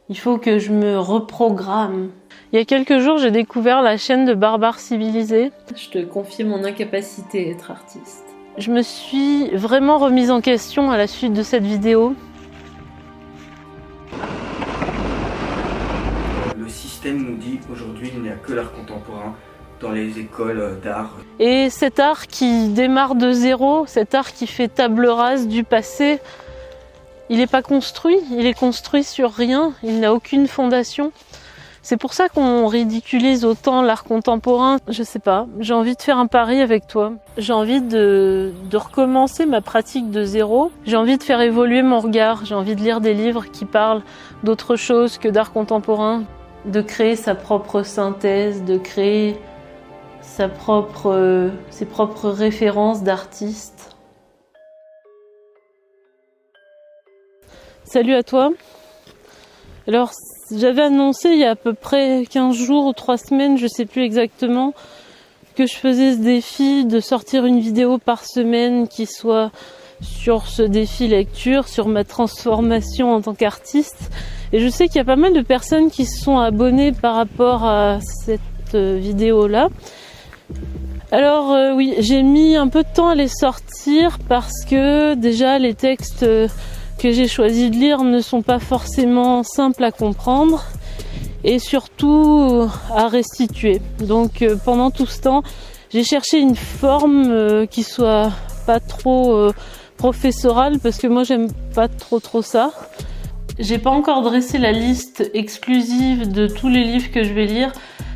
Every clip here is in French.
Il faut que je me reprogramme. Il y a quelques jours, j'ai découvert la chaîne de Barbares Civilisés. Je te confie mon incapacité à être artiste. Je me suis vraiment remise en question à la suite de cette vidéo. Le système nous dit aujourd'hui il n'y a que l'art contemporain dans les écoles d'art. Et cet art qui démarre de zéro, cet art qui fait table rase du passé, il n'est pas construit, il est construit sur rien, il n'a aucune fondation. C'est pour ça qu'on ridiculise autant l'art contemporain. Je sais pas, j'ai envie de faire un pari avec toi. J'ai envie de recommencer ma pratique de zéro. J'ai envie de faire évoluer mon regard. J'ai envie de lire des livres qui parlent d'autre chose que d'art contemporain. De créer sa propre synthèse, de créer ses propres références d'artistes. Salut à toi. Alors, j'avais annoncé il y a à peu près 15 jours ou 3 semaines, je sais plus exactement, que je faisais ce défi de sortir une vidéo par semaine qui soit sur ce défi lecture, sur ma transformation en tant qu'artiste. Et je sais qu'il y a pas mal de personnes qui se sont abonnées par rapport à cette vidéo-là. Alors oui, j'ai mis un peu de temps à les sortir parce que déjà les textes que j'ai choisi de lire ne sont pas forcément simples à comprendre et surtout à restituer. Donc pendant tout ce temps, j'ai cherché une forme qui soit pas trop professorale parce que moi j'aime pas trop ça. J'ai pas encore dressé la liste exclusive de tous les livres que je vais lire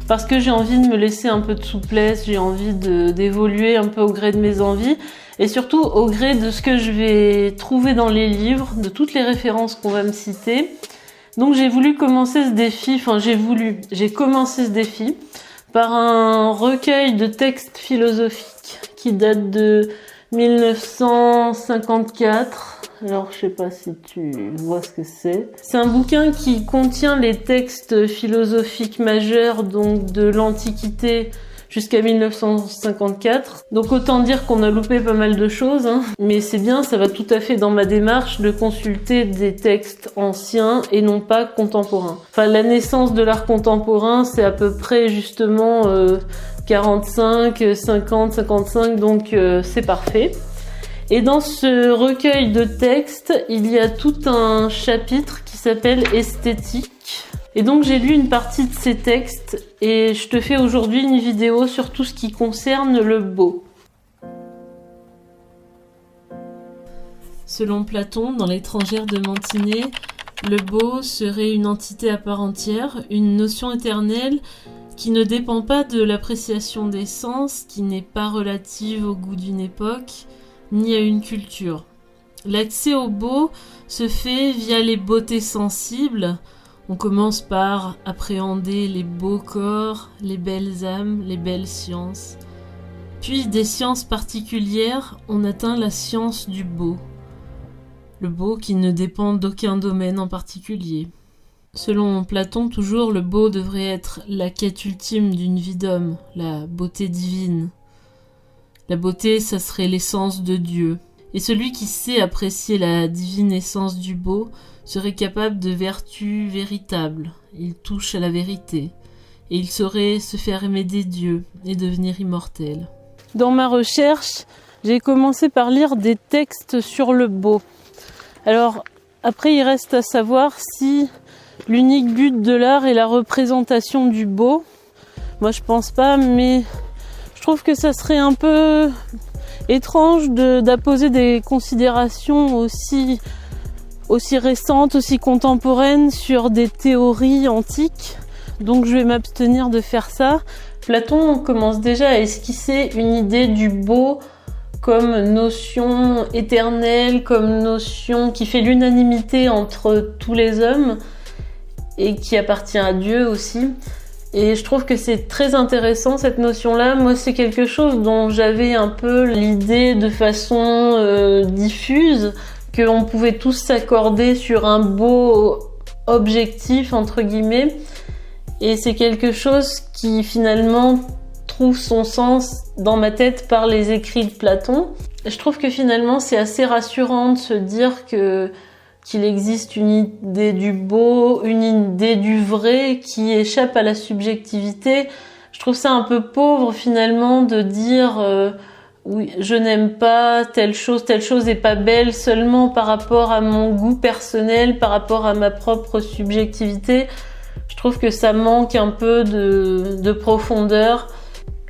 parce que j'ai envie de me laisser un peu de souplesse, j'ai envie d'évoluer un peu au gré de mes envies. Et surtout au gré de ce que je vais trouver dans les livres, de toutes les références qu'on va me citer. Donc j'ai voulu commencer ce défi, j'ai commencé ce défi par un recueil de textes philosophiques qui date de 1954. Alors je sais pas si tu vois ce que c'est. C'est un bouquin qui contient les textes philosophiques majeurs donc de l'Antiquité jusqu'à 1954. Donc autant dire qu'on a loupé pas mal de choses, hein. Mais c'est bien, ça va tout à fait dans ma démarche de consulter des textes anciens et non pas contemporains. Enfin, la naissance de l'art contemporain, c'est à peu près justement 45, 50, 55, donc c'est parfait. Et dans ce recueil de textes, il y a tout un chapitre qui s'appelle Esthétique. Et donc j'ai lu une partie de ces textes et je te fais aujourd'hui une vidéo sur tout ce qui concerne le beau. Selon Platon, dans l'Étrangère de Mantinet, le beau serait une entité à part entière, une notion éternelle qui ne dépend pas de l'appréciation des sens, qui n'est pas relative au goût d'une époque, ni à une culture. L'accès au beau se fait via les beautés sensibles. On commence par appréhender les beaux corps, les belles âmes, les belles sciences. Puis des sciences particulières, on atteint la science du beau. Le beau qui ne dépend d'aucun domaine en particulier. Selon Platon, toujours, le beau devrait être la quête ultime d'une vie d'homme, la beauté divine. La beauté, ça serait l'essence de Dieu. Et celui qui sait apprécier la divine essence du beau serait capable de vertus véritables. Il touche à la vérité. Et il saurait se faire aimer des dieux et devenir immortel. Dans ma recherche, j'ai commencé par lire des textes sur le beau. Alors, après, il reste à savoir si l'unique but de l'art est la représentation du beau. Moi, je pense pas, mais je trouve que ça serait un peu étrange d'apposer des considérations aussi récentes, aussi contemporaines sur des théories antiques. Donc je vais m'abstenir de faire ça. Platon commence déjà à esquisser une idée du beau comme notion éternelle, comme notion qui fait l'unanimité entre tous les hommes et qui appartient à Dieu aussi. Et je trouve que c'est très intéressant cette notion-là. Moi, c'est quelque chose dont j'avais un peu l'idée de façon diffuse, qu'on pouvait tous s'accorder sur un beau objectif, entre guillemets. Et c'est quelque chose qui finalement trouve son sens dans ma tête par les écrits de Platon. Je trouve que finalement c'est assez rassurant de se dire que qu'il existe une idée du beau, une idée du vrai qui échappe à la subjectivité. Je trouve ça un peu pauvre finalement de dire oui, je n'aime pas telle chose est pas belle seulement par rapport à mon goût personnel, par rapport à ma propre subjectivité. Je trouve que ça manque un peu de profondeur.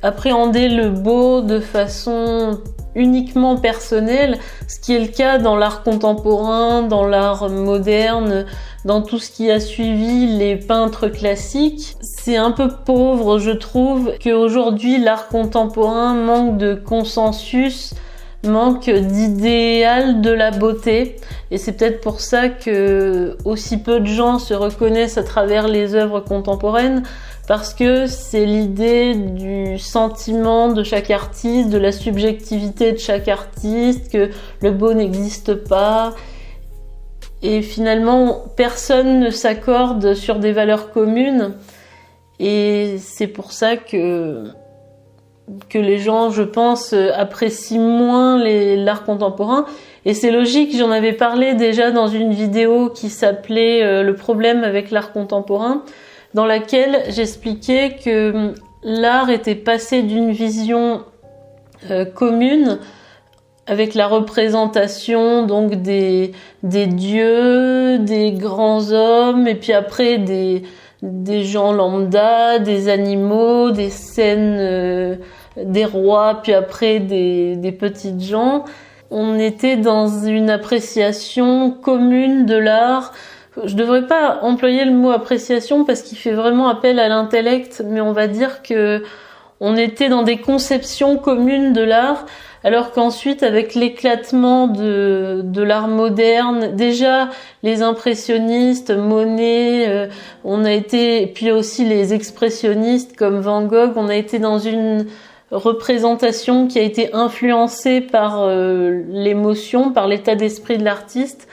Appréhender le beau de façon uniquement personnelle, ce qui est le cas dans l'art contemporain, dans l'art moderne, dans tout ce qui a suivi les peintres classiques. C'est un peu pauvre, je trouve, qu'aujourd'hui l'art contemporain manque de consensus, manque d'idéal de la beauté. Et c'est peut-être pour ça que aussi peu de gens se reconnaissent à travers les œuvres contemporaines, parce que c'est l'idée du sentiment de chaque artiste, de la subjectivité de chaque artiste, que le beau n'existe pas. Et finalement, personne ne s'accorde sur des valeurs communes. Et c'est pour ça que les gens, je pense, apprécient moins l'art contemporain. Et c'est logique, j'en avais parlé déjà dans une vidéo qui s'appelait « Le problème avec l'art contemporain », dans laquelle j'expliquais que l'art était passé d'une vision commune avec la représentation donc des dieux, des grands hommes, et puis après des gens lambda, des animaux, des scènes des rois, puis après des petites gens. On était dans une appréciation commune de l'art. Je devrais pas employer le mot appréciation parce qu'il fait vraiment appel à l'intellect, mais on va dire que on était dans des conceptions communes de l'art, alors qu'ensuite, avec l'éclatement de l'art moderne, déjà les impressionnistes, Monet, on a été, et puis aussi les expressionnistes comme Van Gogh, on a été dans une représentation qui a été influencée par l'émotion, par l'état d'esprit de l'artiste,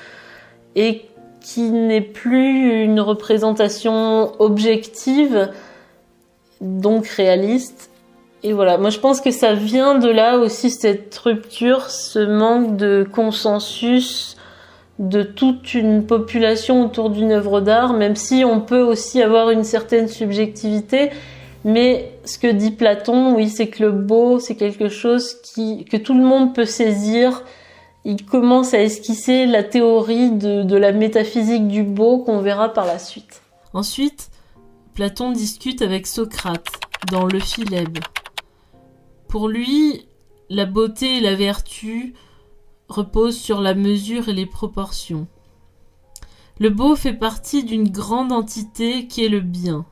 et qui n'est plus une représentation objective, donc réaliste. Et voilà, moi je pense que ça vient de là aussi, cette rupture, ce manque de consensus de toute une population autour d'une œuvre d'art, même si on peut aussi avoir une certaine subjectivité. Mais ce que dit Platon, oui, c'est que le beau, c'est quelque chose que tout le monde peut saisir. Il commence à esquisser la théorie de la métaphysique du beau qu'on verra par la suite. Ensuite, Platon discute avec Socrate dans le Philèbe. Pour lui, la beauté et la vertu reposent sur la mesure et les proportions. Le beau fait partie d'une grande entité qui est le bien.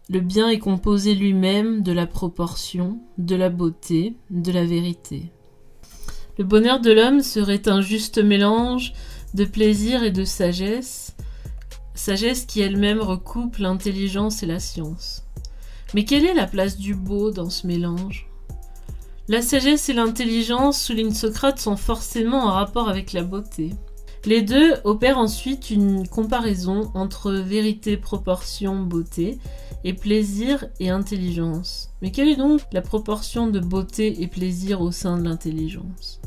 Le bien est composé lui-même de la proportion, de la beauté, de la vérité. Le bonheur de l'homme serait un juste mélange de plaisir et de sagesse, sagesse qui elle-même recoupe l'intelligence et la science. Mais quelle est la place du beau dans ce mélange ? La sagesse et l'intelligence, souligne Socrate, sont forcément en rapport avec la beauté. Les deux opèrent ensuite une comparaison entre vérité, proportion, beauté, et plaisir et intelligence. Mais quelle est donc la proportion de beauté et plaisir au sein de l'intelligence ?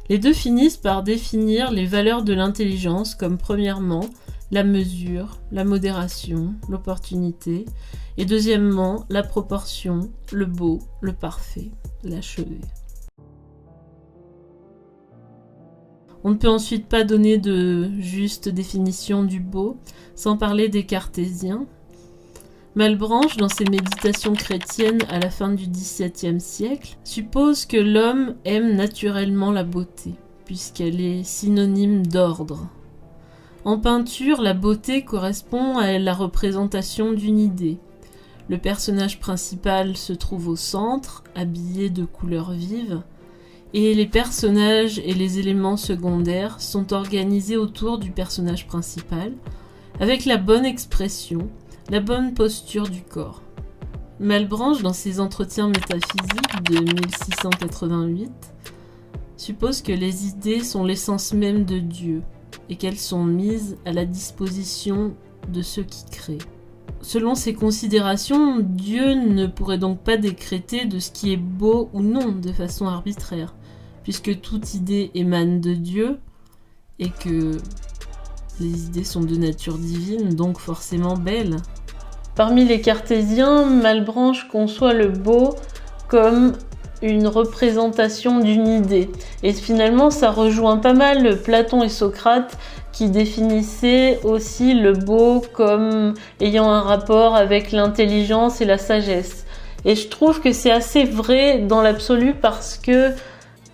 Les deux finissent par définir les valeurs de l'intelligence comme premièrement la mesure, la modération, l'opportunité, et deuxièmement la proportion, le beau, le parfait, l'achevé. On ne peut ensuite pas donner de juste définition du beau sans parler des cartésiens. Malebranche, dans ses méditations chrétiennes à la fin du XVIIe siècle, suppose que l'homme aime naturellement la beauté, puisqu'elle est synonyme d'ordre. En peinture, la beauté correspond à la représentation d'une idée. Le personnage principal se trouve au centre, habillé de couleurs vives, et les personnages et les éléments secondaires sont organisés autour du personnage principal, avec la bonne expression, la bonne posture du corps. Malebranche, dans ses entretiens métaphysiques de 1688, suppose que les idées sont l'essence même de Dieu et qu'elles sont mises à la disposition de ceux qui créent. Selon ces considérations, Dieu ne pourrait donc pas décréter de ce qui est beau ou non de façon arbitraire, puisque toute idée émane de Dieu et que Les idées sont de nature divine, donc forcément belles. Parmi les cartésiens, Malebranche conçoit le beau comme une représentation d'une idée. Et finalement, ça rejoint pas mal Platon et Socrate qui définissaient aussi le beau comme ayant un rapport avec l'intelligence et la sagesse. Et je trouve que c'est assez vrai dans l'absolu parce que,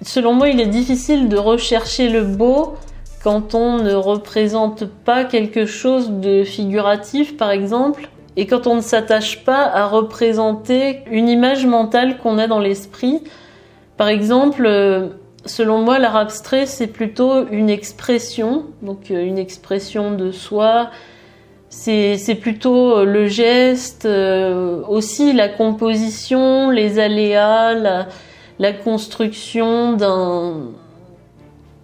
selon moi, il est difficile de rechercher le beau quand on ne représente pas quelque chose de figuratif, par exemple, et quand on ne s'attache pas à représenter une image mentale qu'on a dans l'esprit. Par exemple, selon moi, l'art abstrait, c'est plutôt une expression, donc une expression de soi. C'est plutôt le geste, aussi la composition, les aléas, la construction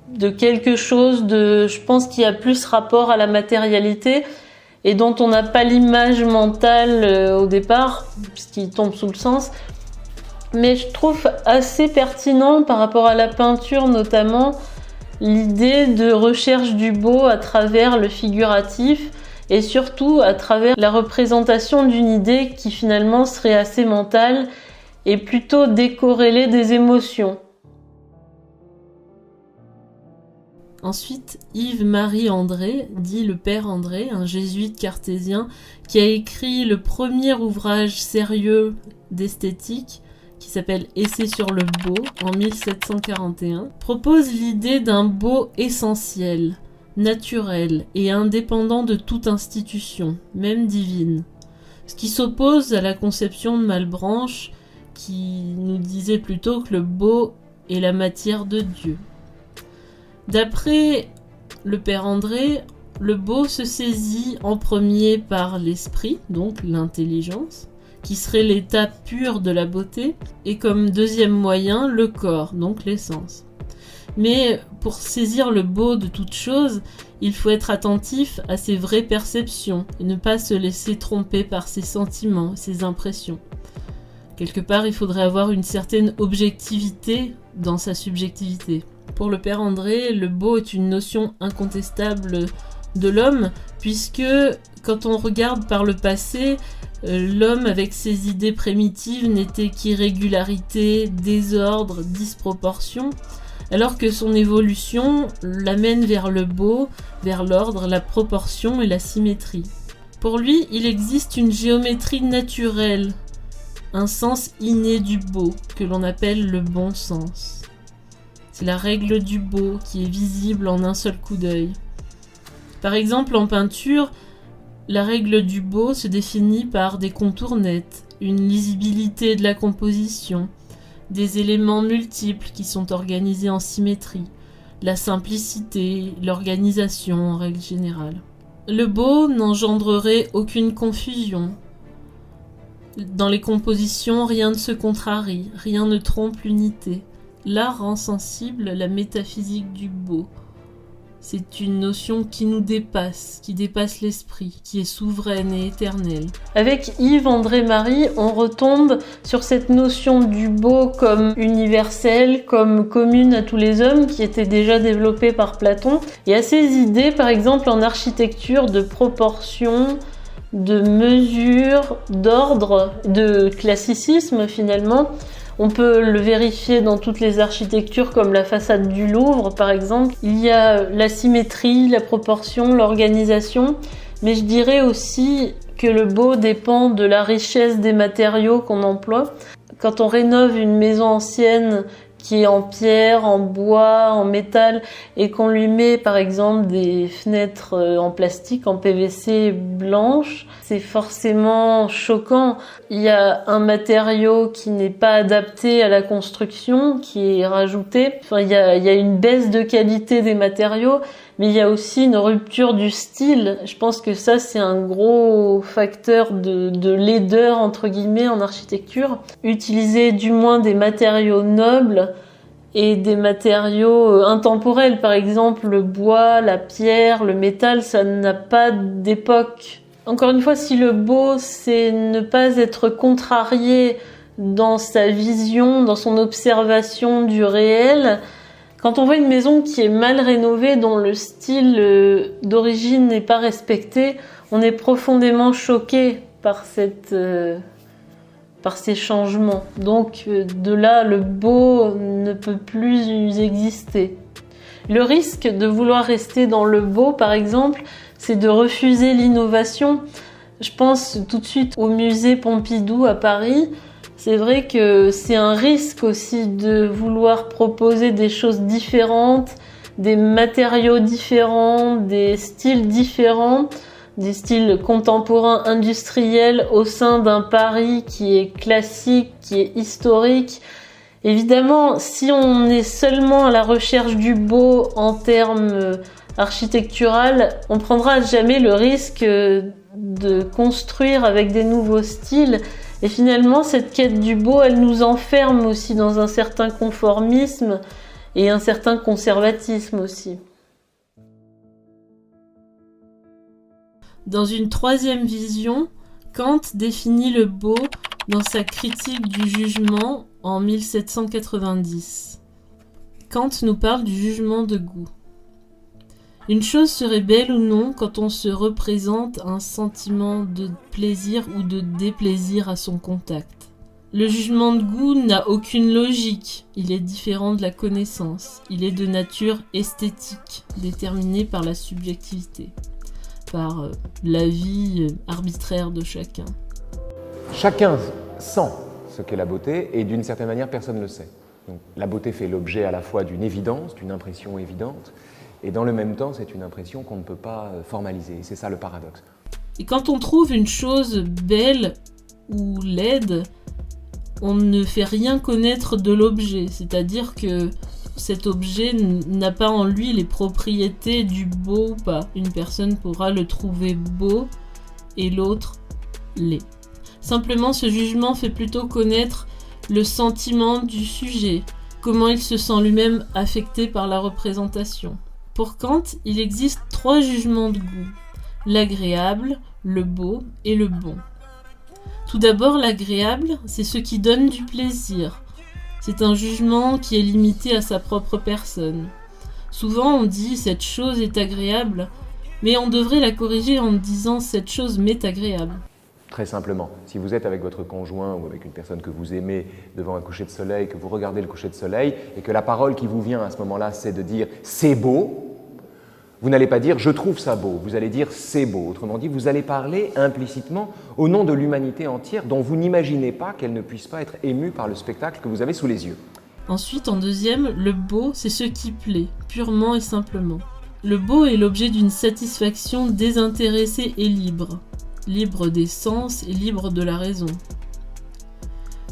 de quelque chose je pense qui a plus rapport à la matérialité et dont on n'a pas l'image mentale au départ, puisqu'il tombe sous le sens. Mais je trouve assez pertinent par rapport à la peinture notamment, l'idée de recherche du beau à travers le figuratif et surtout à travers la représentation d'une idée qui finalement serait assez mentale et plutôt décorrélée des émotions. Ensuite, Yves-Marie André, dit le Père André, un jésuite cartésien, qui a écrit le premier ouvrage sérieux d'esthétique, qui s'appelle Essai sur le beau, en 1741, propose l'idée d'un beau essentiel, naturel et indépendant de toute institution, même divine. Ce qui s'oppose à la conception de Malebranche, qui nous disait plutôt que le beau est la matière de Dieu. D'après le Père André, le beau se saisit en premier par l'esprit, donc l'intelligence, qui serait l'état pur de la beauté, et comme deuxième moyen, le corps, donc l'essence. Mais pour saisir le beau de toute chose, il faut être attentif à ses vraies perceptions et ne pas se laisser tromper par ses sentiments, ses impressions. Quelque part, il faudrait avoir une certaine objectivité dans sa subjectivité. Pour le Père André, le beau est une notion incontestable de l'homme, puisque quand on regarde par le passé, l'homme avec ses idées primitives n'était qu'irrégularité, désordre, disproportion, alors que son évolution l'amène vers le beau, vers l'ordre, la proportion et la symétrie. Pour lui, il existe une géométrie naturelle, un sens inné du beau, que l'on appelle le bon sens. C'est la règle du beau qui est visible en un seul coup d'œil. Par exemple, en peinture, la règle du beau se définit par des contours nets, une lisibilité de la composition, des éléments multiples qui sont organisés en symétrie, la simplicité, l'organisation en règle générale. Le beau n'engendrerait aucune confusion. Dans les compositions, rien ne se contrarie, rien ne trompe l'unité. L'art rend sensible la métaphysique du beau. C'est une notion qui nous dépasse, qui dépasse l'esprit, qui est souveraine et éternelle. Avec Yves-André Marie, on retombe sur cette notion du beau comme universelle, comme commune à tous les hommes, qui était déjà développée par Platon, et à ces idées, par exemple en architecture, de proportion, de mesure, d'ordre, de classicisme finalement. On peut le vérifier dans toutes les architectures comme la façade du Louvre par exemple. Il y a la symétrie, la proportion, l'organisation, mais je dirais aussi que le beau dépend de la richesse des matériaux qu'on emploie. Quand on rénove une maison ancienne qui est en pierre, en bois, en métal, et qu'on lui met par exemple des fenêtres en plastique, en PVC blanches, c'est forcément choquant. Il y a un matériau qui n'est pas adapté à la construction, qui est rajouté. Enfin, il y a une baisse de qualité des matériaux, mais il y a aussi une rupture du style. Je pense que ça, c'est un gros facteur de laideur, entre guillemets, en architecture. Utiliser du moins des matériaux nobles et des matériaux intemporels. Par exemple, le bois, la pierre, le métal, ça n'a pas d'époque. Encore une fois, si le beau, c'est ne pas être contrarié dans sa vision, dans son observation du réel, Quand on voit une maison qui est mal rénovée, dont le style d'origine n'est pas respecté, on est profondément choqué par ces changements. Donc de là, le beau ne peut plus exister. Le risque de vouloir rester dans le beau, par exemple, c'est de refuser l'innovation. Je pense tout de suite au musée Pompidou à Paris. C'est vrai que c'est un risque aussi de vouloir proposer des choses différentes, des matériaux différents, des styles différents, des styles contemporains industriels au sein d'un Paris qui est classique, qui est historique. Évidemment, si on est seulement à la recherche du beau en termes architectural, on prendra jamais le risque de construire avec des nouveaux styles. Et finalement, cette quête du beau, elle nous enferme aussi dans un certain conformisme et un certain conservatisme aussi. Dans une troisième vision, Kant définit le beau dans sa critique du jugement en 1790. Kant nous parle du jugement de goût. Une chose serait belle ou non quand on se représente un sentiment de plaisir ou de déplaisir à son contact. Le jugement de goût n'a aucune logique, il est différent de la connaissance, il est de nature esthétique, déterminé par la subjectivité, par l'avis arbitraire de chacun. Chacun sent ce qu'est la beauté et d'une certaine manière personne ne le sait. Donc, la beauté fait l'objet à la fois d'une évidence, d'une impression évidente, et dans le même temps, c'est une impression qu'on ne peut pas formaliser. C'est ça le paradoxe. Et quand on trouve une chose belle ou laide, on ne fait rien connaître de l'objet. C'est-à-dire que cet objet n'a pas en lui les propriétés du beau ou pas. Une personne pourra le trouver beau et l'autre laid. Simplement, ce jugement fait plutôt connaître le sentiment du sujet, comment il se sent lui-même affecté par la représentation. Pour Kant, il existe 3 jugements de goût, l'agréable, le beau et le bon. Tout d'abord, l'agréable, c'est ce qui donne du plaisir. C'est un jugement qui est limité à sa propre personne. Souvent, on dit « cette chose est agréable », mais on devrait la corriger en disant « cette chose m'est agréable ». Très simplement, si vous êtes avec votre conjoint ou avec une personne que vous aimez devant un coucher de soleil, que vous regardez le coucher de soleil et que la parole qui vous vient à ce moment-là, c'est de dire « c'est beau », vous n'allez pas dire « je trouve ça beau », vous allez dire « c'est beau ». Autrement dit, vous allez parler implicitement au nom de l'humanité entière dont vous n'imaginez pas qu'elle ne puisse pas être émue par le spectacle que vous avez sous les yeux. Ensuite, en deuxième, le beau, c'est ce qui plaît, purement et simplement. Le beau est l'objet d'une satisfaction désintéressée et libre. Libre des sens et libre de la raison.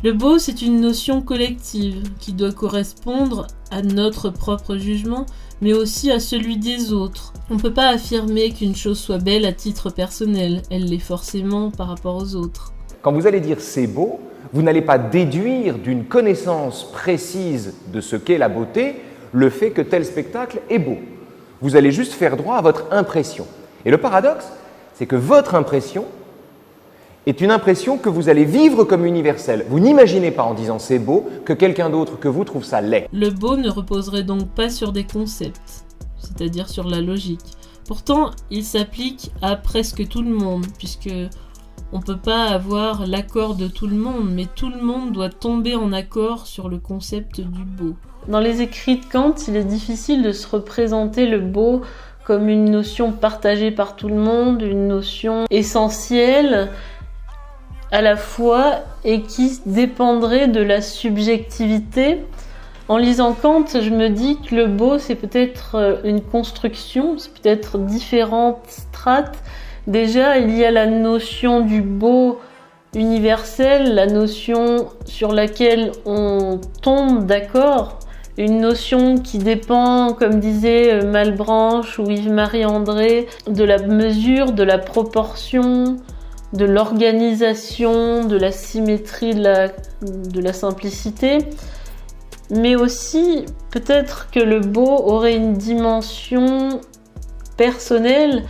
Le beau, c'est une notion collective qui doit correspondre à notre propre jugement, mais aussi à celui des autres. On ne peut pas affirmer qu'une chose soit belle à titre personnel, elle l'est forcément par rapport aux autres. Quand vous allez dire « c'est beau », vous n'allez pas déduire d'une connaissance précise de ce qu'est la beauté le fait que tel spectacle est beau. Vous allez juste faire droit à votre impression. Et le paradoxe, c'est que votre impression est une impression que vous allez vivre comme universelle. Vous n'imaginez pas en disant c'est beau que quelqu'un d'autre que vous trouve ça laid. Le beau ne reposerait donc pas sur des concepts, c'est-à-dire sur la logique. Pourtant, il s'applique à presque tout le monde, puisque on ne peut pas avoir l'accord de tout le monde, mais tout le monde doit tomber en accord sur le concept du beau. Dans les écrits de Kant, il est difficile de se représenter le beau comme une notion partagée par tout le monde, une notion essentielle à la fois et qui dépendrait de la subjectivité. En lisant Kant, je me dis que le beau, c'est peut-être une construction, c'est peut-être différentes strates. Déjà, il y a la notion du beau universel, la notion sur laquelle on tombe d'accord, une notion qui dépend, comme disait Malebranche ou Yves-Marie André, de la mesure, de la proportion, de l'organisation, de la symétrie, de la simplicité. Mais aussi, peut-être que le beau aurait une dimension personnelle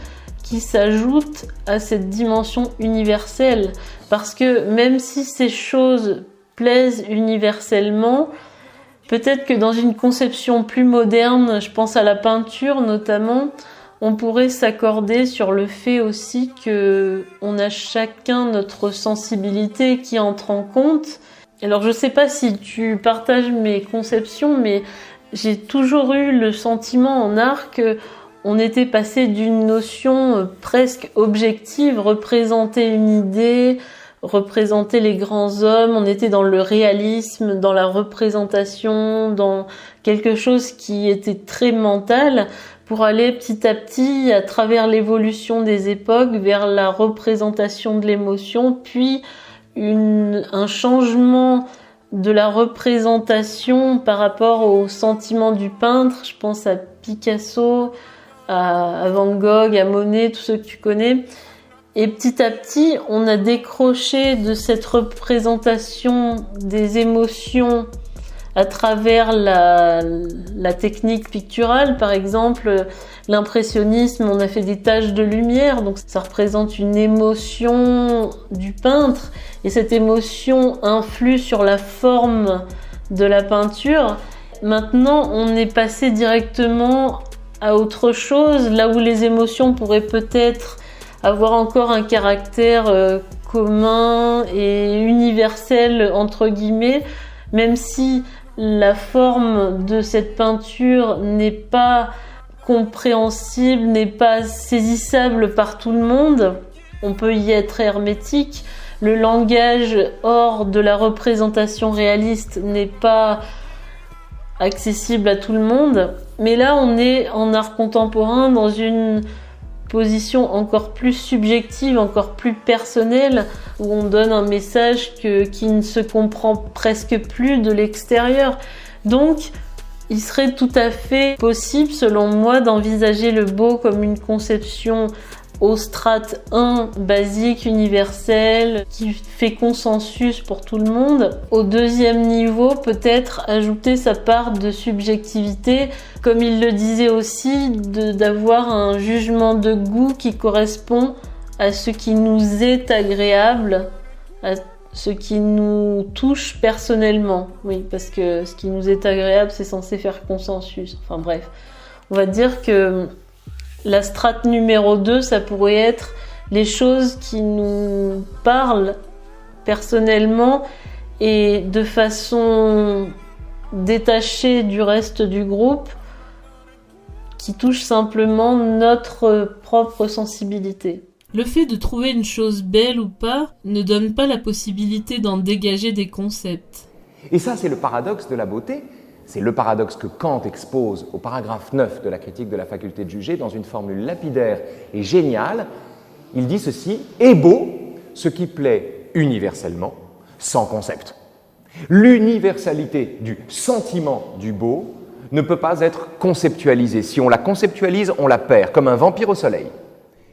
qui s'ajoute à cette dimension universelle. Parce que même si ces choses plaisent universellement, Peut-être que dans une conception plus moderne, je pense à la peinture notamment, on pourrait s'accorder sur le fait aussi que on a chacun notre sensibilité qui entre en compte. Alors je sais pas si tu partages mes conceptions, mais j'ai toujours eu le sentiment en art que on était passé d'une notion presque objective, représenter une idée, représenter les grands hommes, on était dans le réalisme, dans la représentation, dans quelque chose qui était très mental, pour aller petit à petit, à travers l'évolution des époques, vers la représentation de l'émotion, puis un changement de la représentation par rapport au sentiment du peintre. Je pense à Picasso, à Van Gogh, à Monet, tous ceux que tu connais. Et petit à petit, on a décroché de cette représentation des émotions à travers la technique picturale. Par exemple, l'impressionnisme, on a fait des taches de lumière, donc ça représente une émotion du peintre, et cette émotion influe sur la forme de la peinture. Maintenant, on est passé directement à autre chose, là où les émotions pourraient peut-être avoir encore un caractère commun et universel, entre guillemets, même si la forme de cette peinture n'est pas compréhensible, n'est pas saisissable par tout le monde. On peut y être hermétique. Le langage hors de la représentation réaliste n'est pas accessible à tout le monde. Mais là, on est en art contemporain dans une position encore plus subjective, encore plus personnelle, où on donne un message qui ne se comprend presque plus de l'extérieur. Donc, il serait tout à fait possible, selon moi, d'envisager le beau comme une conception au strate 1, basique, universelle, qui fait consensus pour tout le monde. Au deuxième niveau, peut-être ajouter sa part de subjectivité, comme il le disait aussi, d'avoir un jugement de goût qui correspond à ce qui nous est agréable, à ce qui nous touche personnellement. Oui, parce que ce qui nous est agréable, c'est censé faire consensus. Enfin bref, on va dire que la strate numéro 2, ça pourrait être les choses qui nous parlent personnellement et de façon détachée du reste du groupe, qui touchent simplement notre propre sensibilité. Le fait de trouver une chose belle ou pas ne donne pas la possibilité d'en dégager des concepts. Et ça, c'est le paradoxe de la beauté. C'est le paradoxe que Kant expose au paragraphe 9 de la critique de la faculté de juger dans une formule lapidaire et géniale. Il dit ceci: « Est beau ce qui plaît universellement, sans concept. » L'universalité du sentiment du beau ne peut pas être conceptualisée. Si on la conceptualise, on la perd, comme un vampire au soleil.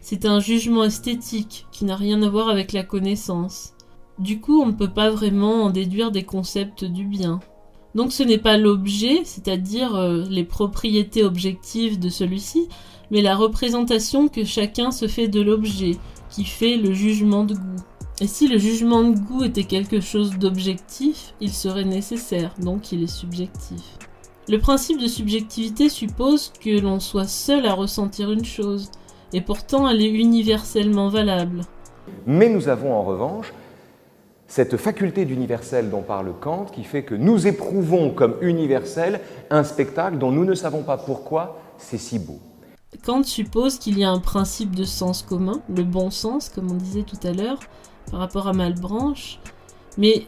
C'est un jugement esthétique qui n'a rien à voir avec la connaissance. Du coup, on ne peut pas vraiment en déduire des concepts du bien. Donc ce n'est pas l'objet, c'est-à-dire les propriétés objectives de celui-ci, mais la représentation que chacun se fait de l'objet, qui fait le jugement de goût. Et si le jugement de goût était quelque chose d'objectif, il serait nécessaire, donc il est subjectif. Le principe de subjectivité suppose que l'on soit seul à ressentir une chose, et pourtant elle est universellement valable. Mais nous avons en revanche cette faculté d'universel dont parle Kant, qui fait que nous éprouvons comme universel un spectacle dont nous ne savons pas pourquoi c'est si beau. Kant suppose qu'il y a un principe de sens commun, le bon sens, comme on disait tout à l'heure, par rapport à Malebranche, mais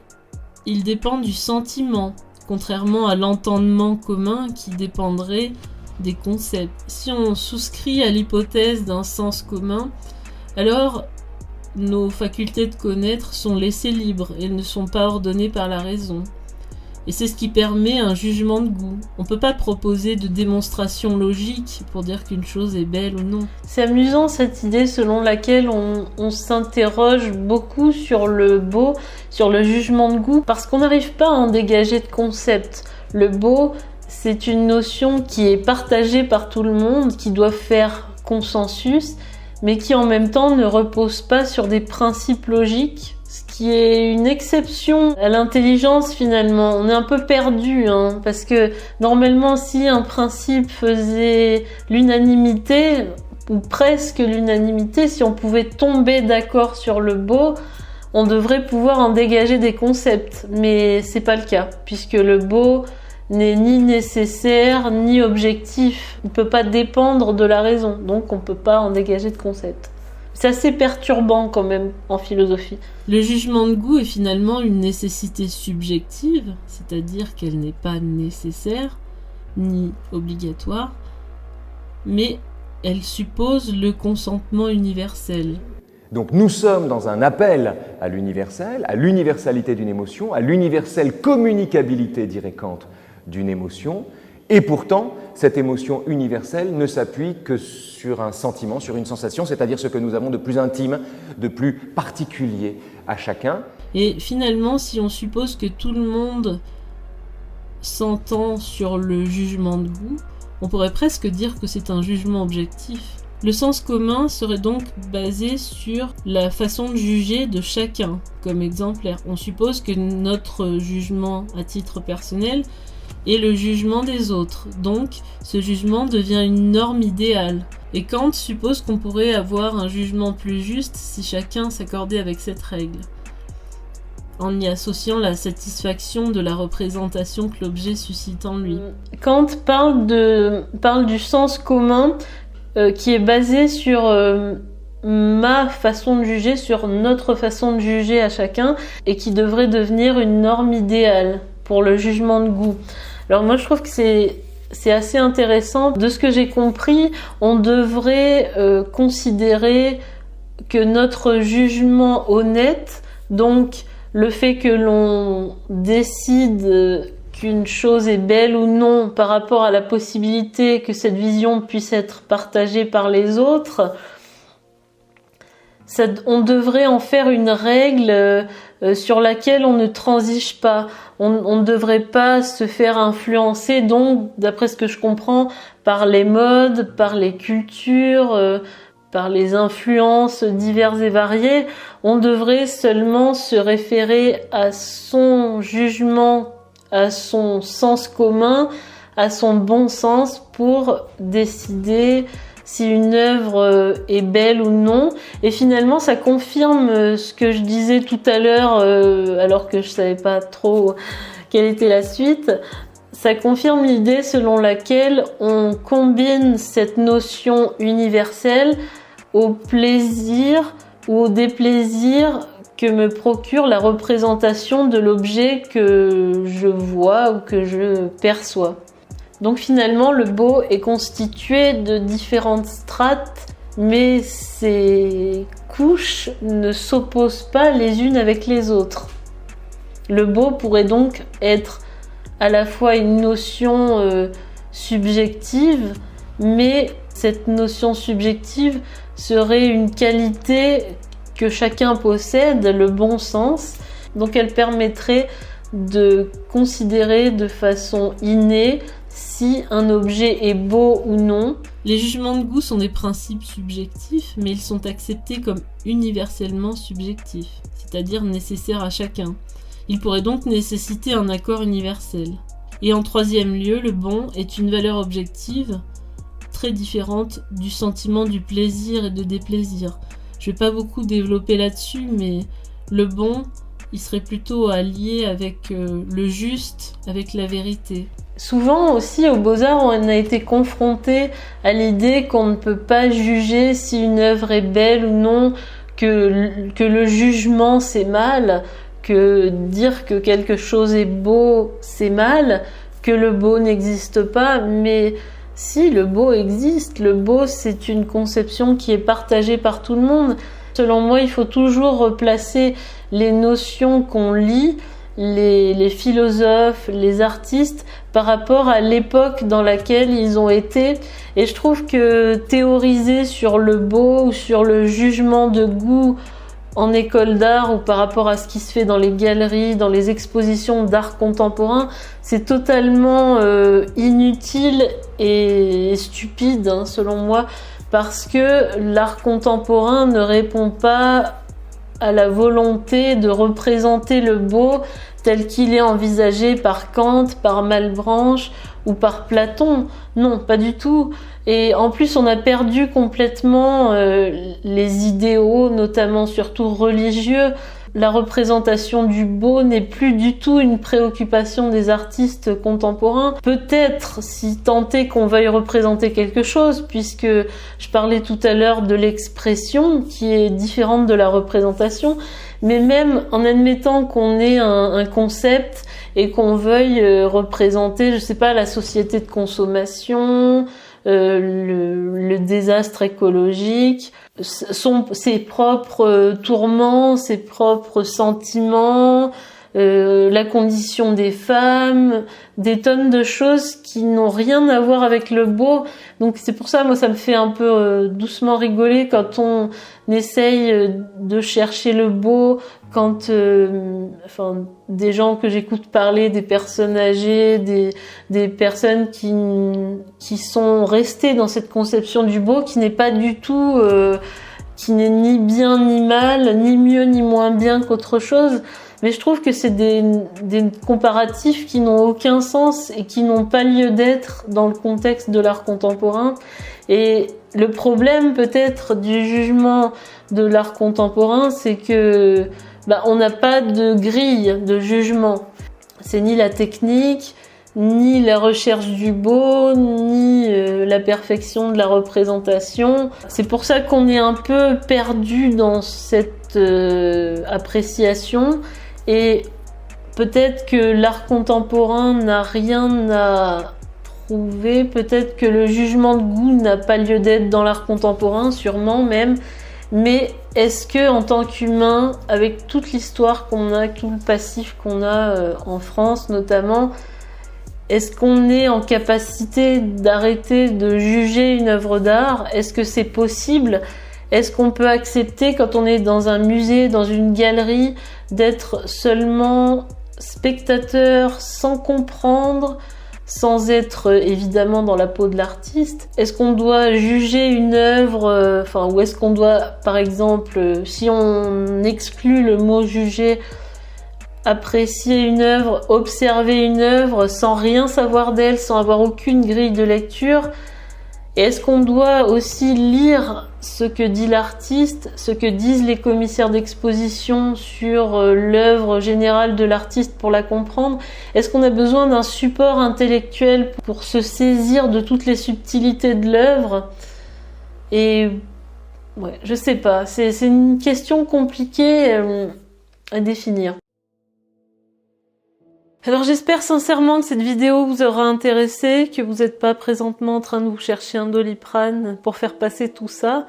il dépend du sentiment, contrairement à l'entendement commun qui dépendrait des concepts. Si on souscrit à l'hypothèse d'un sens commun, alors nos facultés de connaître sont laissées libres, elles ne sont pas ordonnées par la raison. Et c'est ce qui permet un jugement de goût. On ne peut pas proposer de démonstration logique pour dire qu'une chose est belle ou non. C'est amusant cette idée selon laquelle on s'interroge beaucoup sur le beau, sur le jugement de goût, parce qu'on n'arrive pas à en dégager de concept. Le beau, c'est une notion qui est partagée par tout le monde, qui doit faire consensus, mais qui en même temps ne repose pas sur des principes logiques. Ce qui est une exception à l'intelligence finalement. On est un peu perdu, parce que normalement si un principe faisait l'unanimité, ou presque l'unanimité, si on pouvait tomber d'accord sur le beau, on devrait pouvoir en dégager des concepts. Mais c'est pas le cas, puisque le beau n'est ni nécessaire ni objectif. Il ne peut pas dépendre de la raison, donc on ne peut pas en dégager de concepts. C'est assez perturbant quand même en philosophie. Le jugement de goût est finalement une nécessité subjective, c'est-à-dire qu'elle n'est pas nécessaire ni obligatoire, mais elle suppose le consentement universel. Donc nous sommes dans un appel à l'universel, à l'universalité d'une émotion, à l'universelle communicabilité, dirait Kant, d'une émotion, et pourtant, cette émotion universelle ne s'appuie que sur un sentiment, sur une sensation, c'est-à-dire ce que nous avons de plus intime, de plus particulier à chacun. Et finalement, si on suppose que tout le monde s'entend sur le jugement de goût, on pourrait presque dire que c'est un jugement objectif. Le sens commun serait donc basé sur la façon de juger de chacun comme exemplaire. On suppose que notre jugement à titre personnel est le jugement des autres. Donc, ce jugement devient une norme idéale. Et Kant suppose qu'on pourrait avoir un jugement plus juste si chacun s'accordait avec cette règle, en y associant la satisfaction de la représentation que l'objet suscite en lui. Kant parle du sens commun qui est basé sur ma façon de juger, sur notre façon de juger à chacun, et qui devrait devenir une norme idéale pour le jugement de goût. Alors moi je trouve que c'est assez intéressant. De ce que j'ai compris, on devrait considérer que notre jugement honnête, donc le fait que l'on décide qu'une chose est belle ou non par rapport à la possibilité que cette vision puisse être partagée par les autres, on devrait en faire une règle sur laquelle on ne transige pas. On ne devrait pas se faire influencer, donc, d'après ce que je comprends, par les modes, par les cultures, par les influences diverses et variées. On devrait seulement se référer à son jugement, à son sens commun, à son bon sens pour décider si une œuvre est belle ou non. Et finalement, ça confirme ce que je disais tout à l'heure, alors que je savais pas trop quelle était la suite. Ça confirme l'idée selon laquelle on combine cette notion universelle au plaisir ou au déplaisir que me procure la représentation de l'objet que je vois ou que je perçois. Donc finalement, le beau est constitué de différentes strates, mais ces couches ne s'opposent pas les unes avec les autres. Le beau pourrait donc être à la fois une notion subjective, mais cette notion subjective serait une qualité que chacun possède, le bon sens. Donc elle permettrait de considérer de façon innée si un objet est beau ou non. Les jugements de goût sont des principes subjectifs, mais ils sont acceptés comme universellement subjectifs, c'est-à-dire nécessaires à chacun. Ils pourraient donc nécessiter un accord universel. Et en troisième lieu, le bon est une valeur objective très différente du sentiment du plaisir et de déplaisir. Je vais pas beaucoup développer là-dessus, mais le bon, il serait plutôt allié avec le juste, avec la vérité. Souvent aussi aux Beaux-Arts, on a été confronté à l'idée qu'on ne peut pas juger si une œuvre est belle ou non, que le jugement c'est mal, que dire que quelque chose est beau c'est mal, que le beau n'existe pas. Mais si, le beau existe. Le beau, c'est une conception qui est partagée par tout le monde. Selon moi, il faut toujours replacer les notions qu'on lit, les philosophes, les artistes, par rapport à l'époque dans laquelle ils ont été. Et je trouve que théoriser sur le beau ou sur le jugement de goût en école d'art ou par rapport à ce qui se fait dans les galeries, dans les expositions d'art contemporain, c'est totalement inutile et stupide, selon moi, parce que l'art contemporain ne répond pas à la volonté de représenter le beau tel qu'il est envisagé par Kant, par Malebranche ou par Platon. Non, pas du tout. Et en plus, on a perdu complètement les idéaux, notamment surtout religieux. La représentation du beau n'est plus du tout une préoccupation des artistes contemporains. Peut-être si tant est qu'on veuille représenter quelque chose, puisque je parlais tout à l'heure de l'expression qui est différente de la représentation, mais même en admettant qu'on ait un concept et qu'on veuille représenter, je sais pas, la société de consommation, le désastre écologique, ses propres tourments, ses propres sentiments, la condition des femmes, des tonnes de choses qui n'ont rien à voir avec le beau. Donc c'est pour ça, moi, ça me fait un peu doucement rigoler quand on essaye de chercher le beau, quand des gens que j'écoute parler, des personnes âgées, des personnes qui sont restées dans cette conception du beau qui n'est pas du tout qui n'est ni bien ni mal, ni mieux ni moins bien qu'autre chose. Mais je trouve que c'est des comparatifs qui n'ont aucun sens et qui n'ont pas lieu d'être dans le contexte de l'art contemporain. Et le problème peut-être du jugement de l'art contemporain, c'est que on n'a pas de grille de jugement. C'est ni la technique, ni la recherche du beau, ni la perfection de la représentation. C'est pour ça qu'on est un peu perdu dans cette appréciation. Et peut-être que l'art contemporain n'a rien à prouver, peut-être que le jugement de goût n'a pas lieu d'être dans l'art contemporain, sûrement même, mais est-ce que en tant qu'humain, avec toute l'histoire qu'on a, tout le passif qu'on a en France notamment, est-ce qu'on est en capacité d'arrêter de juger une œuvre d'art? Est-ce que c'est possible? Est-ce qu'on peut accepter, quand on est dans un musée, dans une galerie, d'être seulement spectateur sans comprendre, sans être évidemment dans la peau de l'artiste? Est-ce qu'on doit juger une œuvre, ou est-ce qu'on doit, par exemple, si on exclut le mot juger, apprécier une œuvre, observer une œuvre sans rien savoir d'elle, sans avoir aucune grille de lecture? Et est-ce qu'on doit aussi lire ce que dit l'artiste, ce que disent les commissaires d'exposition sur l'œuvre générale de l'artiste pour la comprendre? Est-ce qu'on a besoin d'un support intellectuel pour se saisir de toutes les subtilités de l'œuvre? Et ouais, je sais pas, c'est une question compliquée à définir. Alors j'espère sincèrement que cette vidéo vous aura intéressé, que vous n'êtes pas présentement en train de vous chercher un Doliprane pour faire passer tout ça.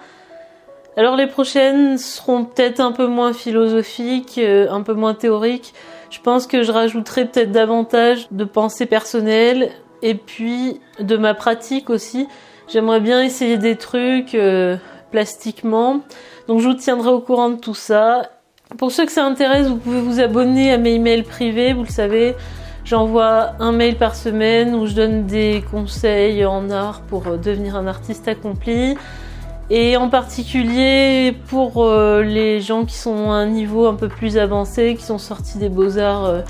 Alors les prochaines seront peut-être un peu moins philosophiques, un peu moins théoriques. Je pense que je rajouterai peut-être davantage de pensées personnelles et puis de ma pratique aussi. J'aimerais bien essayer des trucs plastiquement. Donc je vous tiendrai au courant de tout ça. Pour ceux que ça intéresse, vous pouvez vous abonner à mes emails privés, vous le savez. J'envoie un mail par semaine où je donne des conseils en art pour devenir un artiste accompli. Et en particulier pour les gens qui sont à un niveau un peu plus avancé, qui sont sortis des Beaux-Arts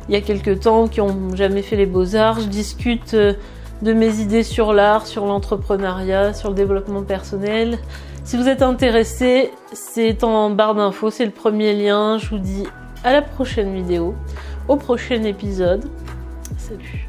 il y a quelques temps, qui n'ont jamais fait les Beaux-Arts, je discute de mes idées sur l'art, sur l'entrepreneuriat, sur le développement personnel. Si vous êtes intéressé, c'est en barre d'infos, c'est le premier lien. Je vous dis à la prochaine vidéo, au prochain épisode. Salut!